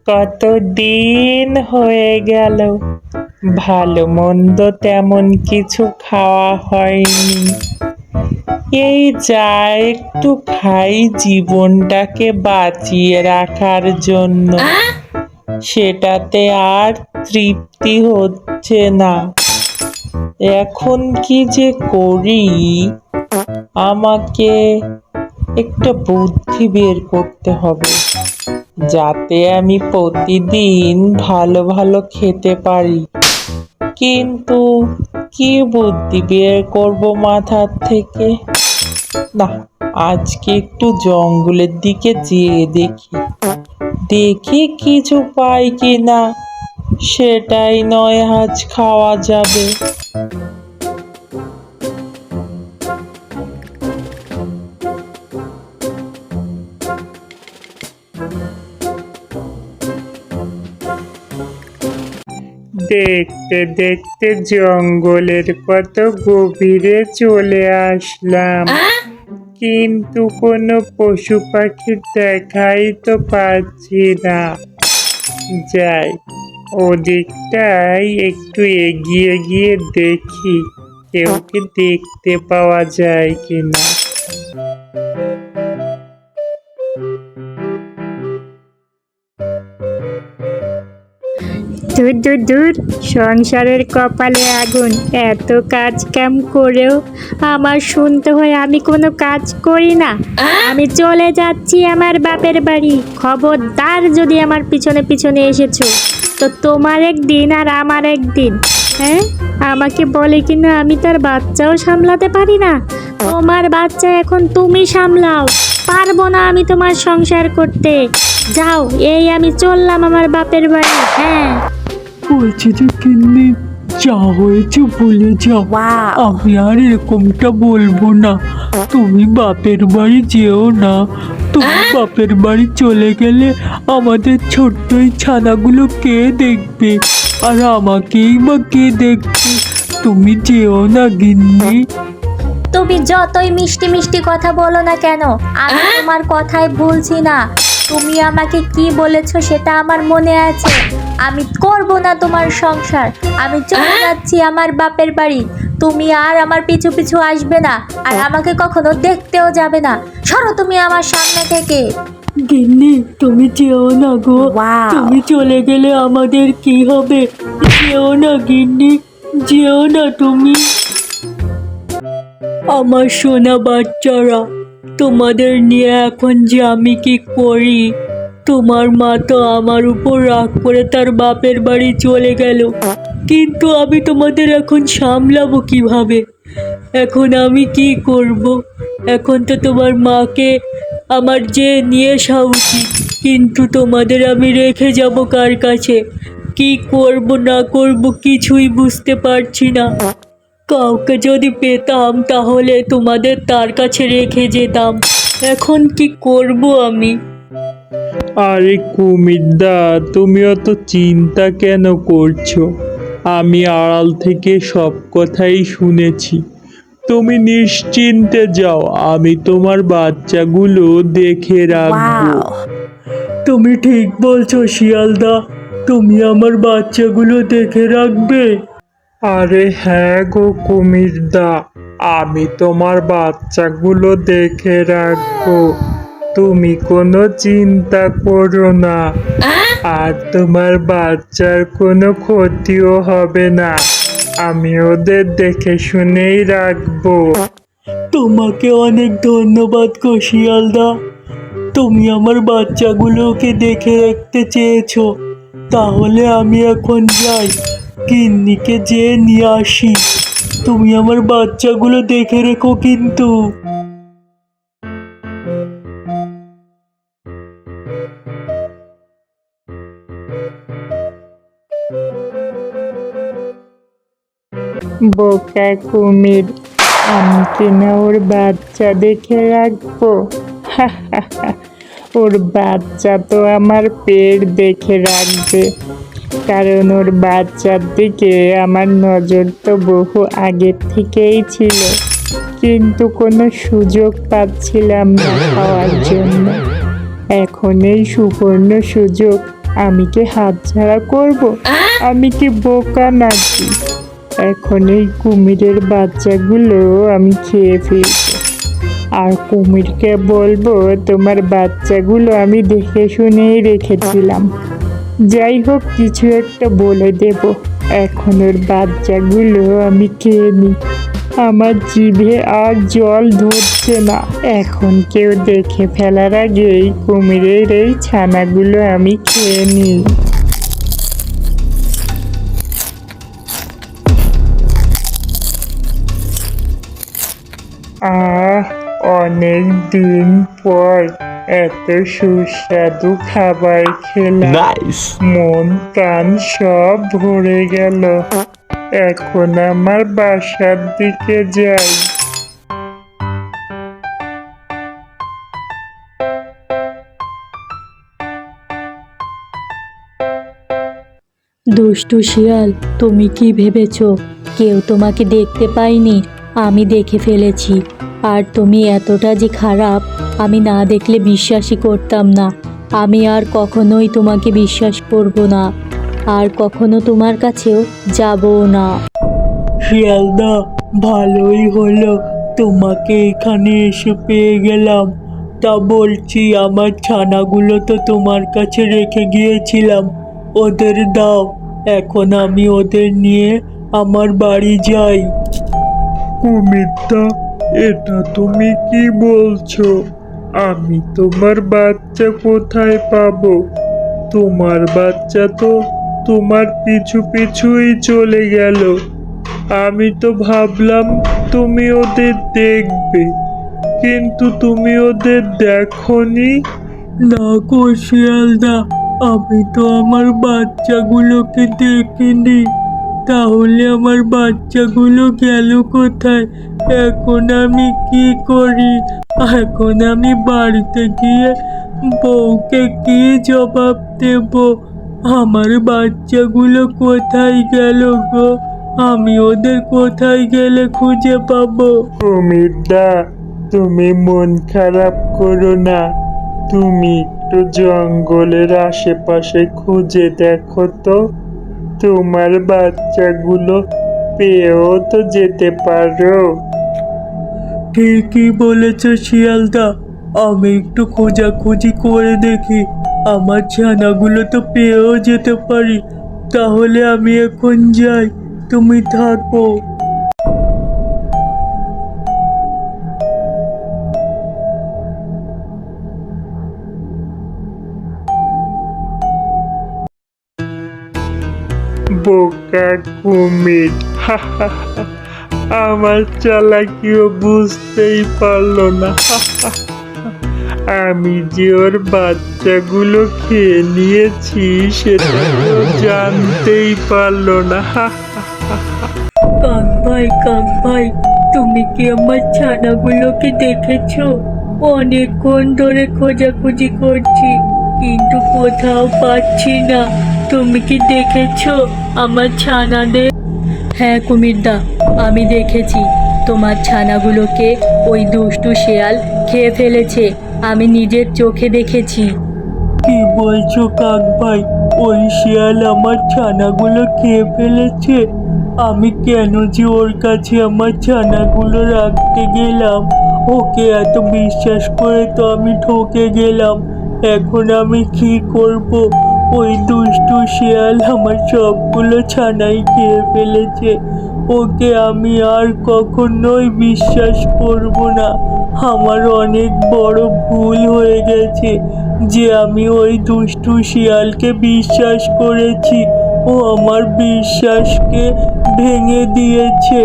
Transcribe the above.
কতদিন হয়ে গেল ভালো মন্দ তেমন কিছু খাওয়া হয়নি। এই যা একটু খাই জীবনটাকে বাঁচিয়ে রাখার জন্য, সেটাতে আর তৃপ্তি হচ্ছে না। এখন কি যে করি, আমাকে একটা বুদ্ধি বের করতে হবে, যাতে আমি প্রতিদিন ভালো ভালো খেতে পারি। কিন্তু কি বুদ্ধি বের করব মাথার থেকে? না, আজকে একটু জঙ্গলের দিকে যেয়ে দেখি কিছু পাই কিনা, সেটাই নয় আজ খাওয়া যাবে। দেখতে দেখতে জঙ্গলের কত গভীরে চলে আসলাম, কিন্তু কোনো পশু পাখির দেখাই তো পাচ্ছি না। যাই, ওদিকটাই একটু এগিয়ে গিয়ে দেখি কেউ কি দেখতে পাওয়া যায় কিনা। দূর দূর দূর, সংসারের কপালে আগুন। এত কাজ কাম করেও আমার শুনতে হয় আমি কোনো কাজ করি না। আমি চলে যাচ্ছি আমার বাপের বাড়ি। খবরদার যদি আমার পিছনে পিছনে এসেছো তো তোমার একদিন আর আমার একদিন। হ্যাঁ, আমাকে বলে কিনা আমি তার বাচ্চাও সামলাতে পারি না। তোমার বাচ্চা এখন তুমি সামলাও, পারবো না আমি তোমার সংসার করতে। যাও, এই আমি চললাম আমার বাপের বাড়ি। হ্যাঁ, বলছি যে গিন্নি, যা হয়েছে ভুলে যাও। আমি আর এরকমটা বলবো না। তুমি বাপের বাড়ি যেও না। তুমি বাপের বাড়ি চলে গেলে আমাদের ছোট্ট এই ছানাগুলো কে দেখবে? আর আমাকেই বা কে দেখবে? তুমি যেও না গিন্নি। তুমি যতই মিষ্টি মিষ্টি কথা বলো না কেন, আমি তোমার কথায় ভুলছি না। তুমি আমাকে কি বলেছো সেটা আমার মনে আছে। আমি করব না তোমার সংসার। আমি চলে যাচ্ছি আমার বাপের বাড়ি। তুমি আর আমার পিছু পিছু আসবে না, আর আমাকে কখনো দেখতেও যাবে না। সরো তুমি আমার সামনে থেকে। গিন্নি, তুমি যেও না গো। তুমি চলে গেলে আমাদের কি হবে? যেও না গিন্নি, যেও না তুমি। আমার সোনা বাচ্চারা, তোমাদের নিয়ে এখন যে আমি কি করি? তোমার মা তো আমার উপর রাগ করে তার বাপের বাড়ি চলে গেল, কিন্তু আমি তোমাদের এখন সামলাবো কিভাবে? এখন আমি কি করব? এখন তো তোমার মাকে আমার যে নিয়ে আসা উচিত, কিন্তু তোমাদের আমি রেখে যাব কার কাছে? কি করব না করব কিছুই বুঝতে পারছি না। কাউকে যদি পেতাম তাহলে তোমাদের তার কাছে রেখে যেতাম। এখন কি করব আমি? আরে কুমিরদা, তুমি অত চিন্তা কেন করছো? আমি আড়াল থেকে সব কথাই শুনেছি। তুমি নিশ্চিন্তে যাও, আমি তোমার বাচ্চাগুলো দেখে রাখবো। তুমি ঠিক বলছো শিয়ালদা, তুমি আমার বাচ্চাগুলো দেখে রাখবে? আরে হ্যাঁ গো কুমিরদা, আমি তোমার বাচ্চাগুলো দেখে রাখবো। তুমি কোনো চিন্তা করো না, আর তোমার বাচ্চার কোনো ক্ষতিও হবে না। আমি ওদের দেখে শুনেই রাখবো। তোমাকে অনেক ধন্যবাদ গো শিয়ালদা। তুমি আমার বাচ্চাগুলোকে দেখে রাখতে চেয়েছো। তাহলে আমি এখন যাই, গিন্নিকে যেয়ে নিয়ে আসি। তুমি আমার বাচ্চাগুলো দেখে রেখো কিন্তু। বোকা কুমির, আমি কিনা ওর বাচ্চা দেখে রাখবো? ওর বাচ্চা তো আমার পেট দেখে রাখবে, কারণ ওর বাচ্চার দিকে আমার নজর তো বহু আগের থেকেই ছিল, কিন্তু কোনো সুযোগ পাচ্ছিলাম না খাওয়ার জন্য। এখন এই সুবর্ণ সুযোগ, আমি কি হাতছাড়া করব? আমি কি বোকা নাকি? এখন এই কুমিরের বাচ্চাগুলো আমি খেয়ে ফেলবো। আর কুমিরকে বলবো তোমার বাচ্চাগুলো আমি দেখে শুনেই রেখেছিলাম। যাই হোক, কিছু একটা বলে দেব। এখন ওর বাচ্চাগুলো আমি খেয়ে নিই। আমার জিভে আর জল ধরছে না। এখন কেউ দেখে ফেলার আগেই কুমিরের এই ছানাগুলো আমি খেয়ে নিই। অনেক দিন পর এত সুস্বাদু খাবার খেলাম। মন প্রাণ সব ভরে গেল। এখন আমার বাসার দিকে যাই। দুষ্টু শিয়াল, তুমি কি ভেবেছো কেউ তোমাকে দেখতে পায়নি? আমি দেখে ফেলেছি। আর তুমি এতটা যে খারাপ আমি না দেখলে বিশ্বাসই করতাম না। আমি আর কখনোই তোমাকে বিশ্বাস করব না, আর কখনো তোমার কাছেও যাবও না। শিয়ালদা, ভালোই হলো তোমাকে এখানে এসে পেয়ে গেলাম। তা বলছি, আমার ছানাগুলো তো তোমার কাছে রেখে গিয়েছিলাম, ওদের দাও। এখন আমি ওদের নিয়ে আমার বাড়ি যাই। কুমিরদা, এটা তুমি কি বলছো? আমি তোমার বাচ্চা কোথায় পাবো? তোমার বাচ্চা তো তোমার পিছু পিছুই চলে গেল। আমি তো ভাবলাম তুমি ওদের দেখবে, কিন্তু তুমি ওদের দেখোনি। না গো শিয়ালদা, আমি তো আমার বাচ্চাগুলোকে দেখিনি। তাহলে আমার বাচ্চাগুলো গেল কোথায়? এখন আমি কি করি? এখন আমি বাড়িতে গিয়ে বউকে কি জবাব দেব? আমার বাচ্চাগুলো কোথায় গেল গো? আমি ওদের কোথায় গেলে খুঁজে পাবো? কুমিরদা, তুমি মন খারাপ করো না। তুমি একটু জঙ্গলের আশেপাশে খুঁজে দেখো তো। তোমার বাচ্চাগুলো পেয়েও তো যেতে পারো। ঠিকই বলেছ শিয়ালদা, আমি একটু খোঁজাখুঁজি করে দেখি। আমার ছানাগুলো তো পেয়েও যেতে পারি। তাহলে আমি এখন যাই, তুমি থাকো। বোকা কুমির, আমার চালাকিও বুঝতেই পারলো না। আমি যে ওর বাচ্চাগুলো খেয়ে নিয়েছি সেটা তো জানতেই পারলো না। কাক ভাই, তুমি কি আমার ছানাগুলোকে দেখেছো? অনেকক্ষণ ধরে খোঁজাখুঁজি করছি, কিন্তু কোথাও পাচ্ছি না। তুমি কি দেখেছো আমার ছানাদের? হ্যাঁ কুমিরদা, আমি দেখেছি তোমার ছানাগুলোকে ওই দুষ্টু শেয়াল খেয়ে ফেলেছে। আমি নিজের চোখে দেখেছি। কি বলছো কাক ভাই? ওই শিয়াল আমার ছানাগুলো খেয়ে ফেলেছে? আমি কেন যে ওর কাছে আমার ছানাগুলো রাখতে গেলাম? ওকে এত বিশ্বাস করে তো আমি ঠকে গেলাম। এখন আমি কি করব? ওই দুষ্টু শিয়াল আমার সবগুলো ছানাই খেয়ে ফেলেছে। ওকে আমি আর কখনোই বিশ্বাস করব না। আমার অনেক বড় ভুল হয়ে গেছে যে আমি ওই দুষ্টু শিয়ালকে বিশ্বাস করেছি। ও আমার বিশ্বাসকে ভেঙে দিয়েছে।